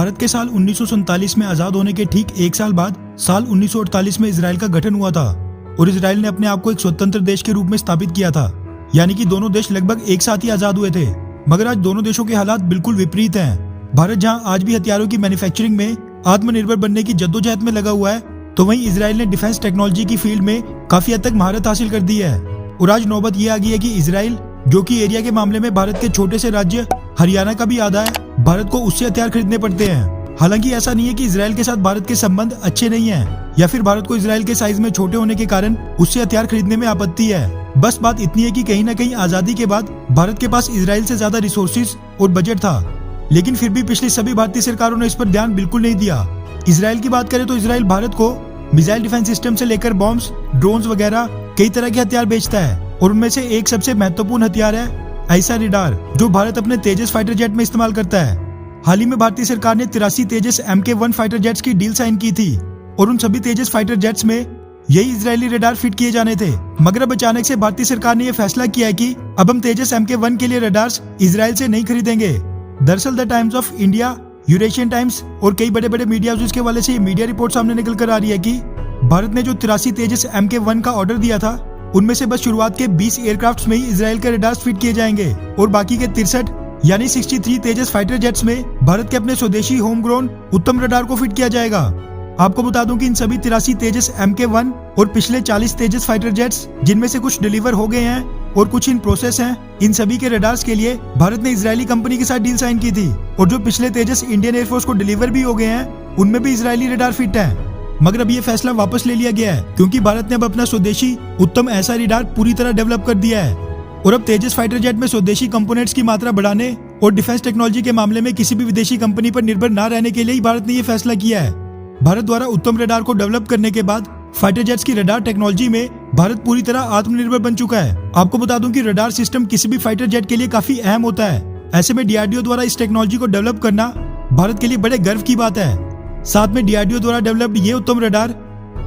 भारत के साल 1947 में आजाद होने के ठीक एक साल बाद साल 1948 में इजराइल का गठन हुआ था और इजराइल ने अपने आप को एक स्वतंत्र देश के रूप में स्थापित किया था। यानी कि दोनों देश लगभग एक साथ ही आजाद हुए थे। मगर आज दोनों देशों के हालात बिल्कुल विपरीत हैं। भारत जहां आज भी हथियारों की मैन्युफैक्चरिंग में आत्मनिर्भर बनने की जद्दोजहद में लगा हुआ है, तो वहीं इजराइल ने डिफेंस टेक्नोलॉजी की फील्ड में काफी हद तक महारत हासिल कर दी है। और आज नौबत ये आ गई है कि इजराइल, जो कि एरिया के मामले में भारत के छोटे से राज्य हरियाणा का भी आधा है, भारत को उससे हथियार खरीदने पड़ते हैं। हालांकि ऐसा नहीं है कि इजराइल के साथ भारत के संबंध अच्छे नहीं हैं या फिर भारत को इजराइल के साइज में छोटे होने के कारण उससे हथियार खरीदने में आपत्ति है। बस बात इतनी है कि कहीं न कहीं आजादी के बाद भारत के पास इजराइल से ज्यादा रिसोर्सेज और बजट था, लेकिन फिर भी पिछली सभी भारतीय सरकारों ने इस पर ध्यान बिल्कुल नहीं दिया। इजराइल की बात करें तो इजराइल भारत को मिसाइल डिफेंस सिस्टम से लेकर बॉम्ब्स, ड्रोन्स वगैरह कई तरह के हथियार बेचता है और उनमें से एक सबसे महत्वपूर्ण हथियार है आईसा रेडार, जो भारत अपने तेजस फाइटर जेट में इस्तेमाल करता है। हाल ही में भारतीय सरकार ने 83 तेजस MK1 फाइटर जेट्स की डील साइन की थी और उन सभी तेजस फाइटर जेट्स में यही इजरायली रेडार फिट किए जाने थे। मगर अब अचानक से भारतीय सरकार ने यह फैसला किया है कि अब हम तेजस MK1 के लिए रेडार्स इजराइल से नहीं खरीदेंगे। दरअसल the times of India, Eurasian times और कई बड़े बड़े मीडिया हाउसेस के हवाले से मीडिया रिपोर्ट सामने निकल कर आ रही है कि भारत ने जो 83 तेजस MK1 का ऑर्डर दिया था, उनमें से बस शुरुआत के 20 एयरक्राफ्ट में ही इजराइल के रेडार्स फिट किए जाएंगे और बाकी के 63 यानी 63 तेजस फाइटर जेट्स में भारत के अपने स्वदेशी होम ग्रोन उत्तम रडार को फिट किया जाएगा। आपको बता दूं कि इन सभी 83 तेजस MK1 और पिछले 40 तेजस फाइटर जेट्स, जिनमें से कुछ डिलीवर हो गए हैं और कुछ इन प्रोसेस हैं, इन सभी के रडार्स के लिए भारत ने इजरायली कंपनी के साथ डील साइन की थी और जो पिछले तेजस इंडियन एयरफोर्स को डिलीवर भी हो गए हैं, उनमें भी इजरायली रडार फिट है। मगर अब ये फैसला वापस ले लिया गया है क्योंकि भारत ने अब अपना स्वदेशी उत्तम ऐसा रडार पूरी तरह डेवलप कर दिया है और अब तेजस फाइटर जेट में स्वदेशी कंपोनेंट्स की मात्रा बढ़ाने और डिफेंस टेक्नोलॉजी के मामले में किसी भी विदेशी कंपनी पर निर्भर न रहने के लिए ही भारत ने ये फैसला किया है। भारत द्वारा उत्तम रडार को डेवलप करने के बाद फाइटर जेट्स की रडार टेक्नोलॉजी में भारत पूरी तरह आत्मनिर्भर बन चुका है। आपको बता दूं कि रडार सिस्टम किसी भी फाइटर जेट के लिए काफी अहम होता है। ऐसे में DRDO द्वारा इस टेक्नोलॉजी को डेवलप करना भारत के लिए बड़े गर्व की बात है। साथ में DRDO द्वारा डेवलप्ड ये उत्तम रडार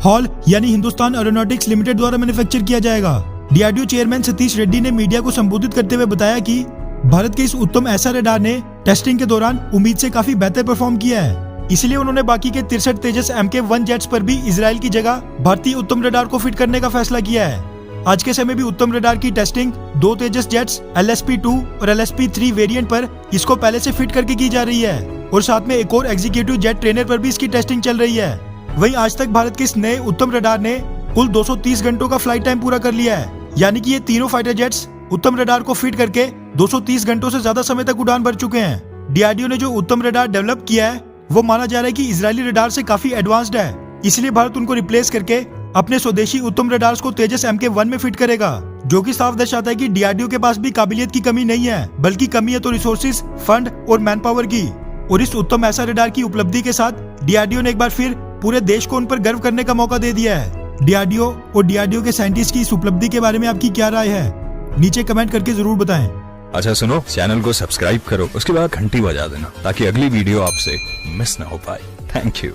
हॉल यानी हिंदुस्तान एरोनॉटिक्स लिमिटेड द्वारा मैन्युफैक्चर किया जाएगा। DRDO चेयरमैन सतीश रेड्डी ने मीडिया को संबोधित करते हुए बताया कि भारत के इस उत्तम ऐसा रडार ने टेस्टिंग के दौरान उम्मीद से काफी बेहतर परफॉर्म किया है, इसलिए उन्होंने बाकी के 63 तेजस MK1 जेट्स पर भी इजराइल की जगह भारतीय उत्तम रडार को फिट करने का फैसला किया है। आज के समय भी उत्तम रडार की टेस्टिंग 2 तेजस जेट्स LSP-2 और LSP-3 वेरिएंट पर इसको पहले से फिट करके की जा रही है और साथ में एक और एग्जीक्यूटिव जेट ट्रेनर पर भी इसकी टेस्टिंग चल रही है। वहीं आज तक भारत के इस नए उत्तम रडार ने कुल 230 घंटों का फ्लाइट टाइम पूरा कर लिया है, यानी कि ये तीनों फाइटर जेट्स उत्तम रडार को फिट करके 230 घंटों से ज्यादा समय तक उड़ान भर चुके हैं। DRDO ने जो उत्तम रडार डेवलप किया है वो माना जा रहा है कि इजरायली रडार से काफी एडवांस्ड है, इसलिए भारत उनको रिप्लेस करके अपने स्वदेशी उत्तम रडार्स को तेजस MK1 में फिट करेगा, जो कि साफ दर्शाता है कि DRDO के पास भी काबिलियत की कमी नहीं है, बल्कि कमी है तो रिसोर्सेज, फंड और मैन पावर की। और इस उत्तम ऐसा रडार की उपलब्धि के साथ DRDO ने एक बार फिर पूरे देश को उन पर गर्व करने का मौका दे दिया है। DRDO और DRDO के साइंटिस्ट की इस उपलब्धि के बारे में आपकी क्या राय है, नीचे कमेंट करके जरूर बताएं। अच्छा सुनो, चैनल को सब्सक्राइब करो, उसके बाद घंटी बजा देना ताकि अगली वीडियो आपसे मिस ना हो पाए। Thank you.